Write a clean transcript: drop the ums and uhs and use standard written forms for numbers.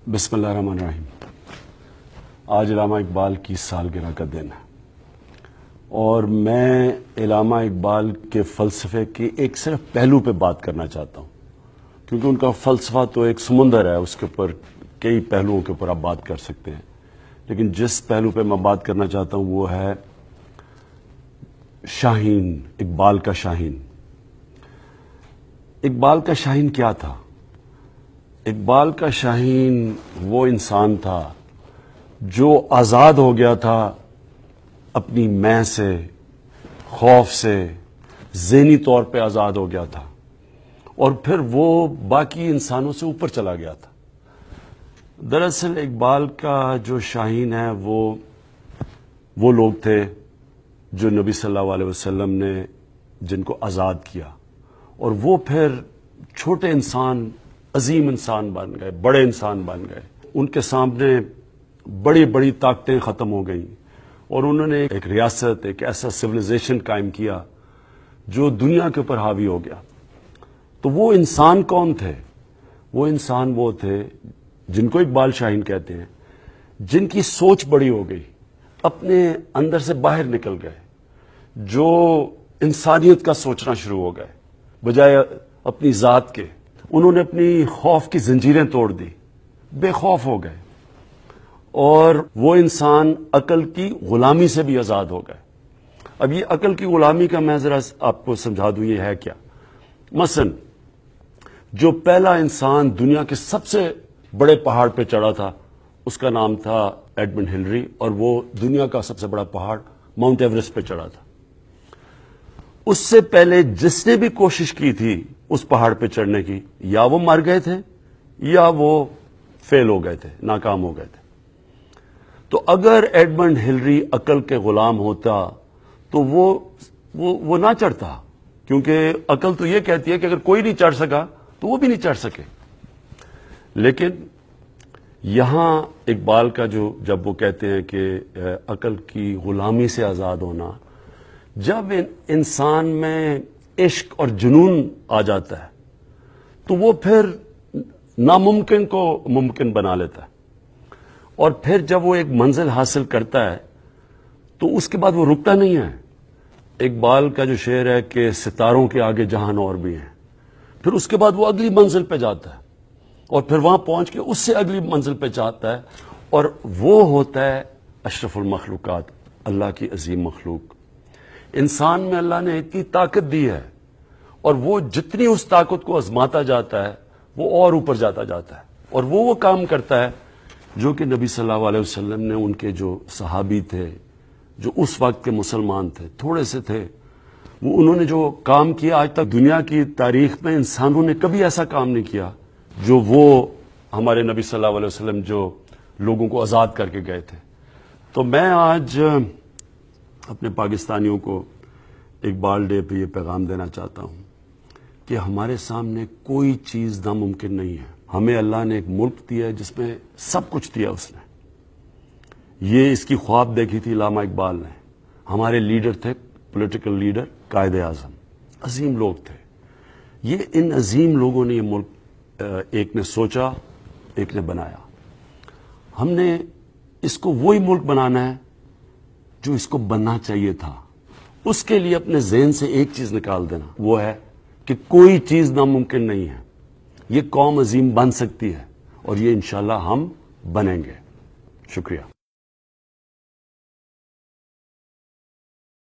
बिस्मिल्लाहिर्रहमानिर्रहीम। आज इलामा इकबाल की सालगिरह का दिन है और मैं इलामा इकबाल के फ़लसफ़े के एक सिर्फ पहलू पे बात करना चाहता हूँ, क्योंकि उनका फ़लसफ़ा तो एक समुंदर है, उसके ऊपर कई पहलुओं के ऊपर आप बात कर सकते हैं। लेकिन जिस पहलू पे मैं बात करना चाहता हूँ वो है शाहीन, इकबाल का शाहीन। इकबाल का शाहीन क्या था? इकबाल का शाहीन वो इंसान था जो आज़ाद हो गया था अपनी मैं से, खौफ से, ज़हनी तौर पे आज़ाद हो गया था और फिर वो बाकी इंसानों से ऊपर चला गया था। दरअसल इकबाल का जो शाहीन है वो लोग थे जो नबी सल्लल्लाहु अलैहि वसल्लम ने जिनको आज़ाद किया और वो फिर छोटे इंसान अजीम इंसान बन गए, बड़े इंसान बन गए। उनके सामने बड़ी बड़ी ताकतें ख़त्म हो गई और उन्होंने एक रियासत, एक ऐसा सिविलाइजेशन कायम किया जो दुनिया के ऊपर हावी हो गया। तो वो इंसान कौन थे? वो इंसान वो थे जिनको इकबाल शाहीन कहते हैं, जिनकी सोच बड़ी हो गई, अपने अंदर से बाहर निकल गए, जो इंसानियत का सोचना शुरू हो गए बजाय अपनी ज़ात के। उन्होंने अपनी खौफ की जंजीरें तोड़ दी, बेखौफ हो गए और वो इंसान अकल की गुलामी से भी आज़ाद हो गए। अब ये अकल की गुलामी का मैं ज़रा आपको समझा दूं ये है क्या। मसलन जो पहला इंसान दुनिया के सबसे बड़े पहाड़ पे चढ़ा था उसका नाम था एडमंड हिलरी और वो दुनिया का सबसे बड़ा पहाड़ माउंट एवरेस्ट पे चढ़ा था। उससे पहले जिसने भी कोशिश की थी उस पहाड़ पे चढ़ने की, या वो मर गए थे या वो फेल हो गए थे, नाकाम हो गए थे। तो अगर एडमंड हिलरी अकल के गुलाम होता तो वो ना चढ़ता, क्योंकि अकल तो ये कहती है कि अगर कोई नहीं चढ़ सका तो वो भी नहीं चढ़ सके। लेकिन यहां इकबाल का जब वो कहते हैं कि अकल की गुलामी से आजाद होना, जब इंसान में इश्क और जुनून आ जाता है तो वो फिर नामुमकिन को मुमकिन बना लेता है और फिर जब वो एक मंजिल हासिल करता है तो उसके बाद वो रुकता नहीं है। इकबाल का जो शेर है कि सितारों के आगे जहान और भी हैं, फिर उसके बाद वो अगली मंजिल पे जाता है और फिर वहां पहुंच के उससे अगली मंजिल पे जाता है और वो होता है अशरफुल मखलूकात, अल्लाह की अजीम मखलूक। इंसान में अल्लाह ने इतनी ताकत दी है और वो जितनी उस ताकत को आजमाता जाता है वो और ऊपर जाता जाता है और वो काम करता है जो कि नबी सल्लल्लाहु अलैहि वसल्लम ने, उनके जो सहाबी थे, जो उस वक्त के मुसलमान थे, थोड़े से थे, वो उन्होंने जो काम किया आज तक दुनिया की तारीख में इंसानों ने कभी ऐसा काम नहीं किया जो वो हमारे नबी सल्लल्लाहु अलैहि वसल्लम जो लोगों को आज़ाद करके गए थे। तो मैं आज अपने पाकिस्तानियों को इकबाल डे पे ये पैगाम देना चाहता हूँ कि हमारे सामने कोई चीज़ नामुमकिन नहीं है। हमें अल्लाह ने एक मुल्क दिया है जिसमें सब कुछ दिया उसने। ये इसकी ख्वाब देखी थी इलामा इकबाल ने। हमारे लीडर थे, पॉलिटिकल लीडर, कायदे आज़म, अजीम लोग थे। ये इन अजीम लोगों ने ये मुल्क एक ने सोचा, एक ने बनाया। हमने इसको वही मुल्क बनाना है जो इसको बनना चाहिए था। उसके लिए अपने ज़हन से एक चीज निकाल देना, वो है कि कोई चीज नामुमकिन नहीं है। ये कौम अजीम बन सकती है और ये इंशाल्लाह हम बनेंगे। शुक्रिया।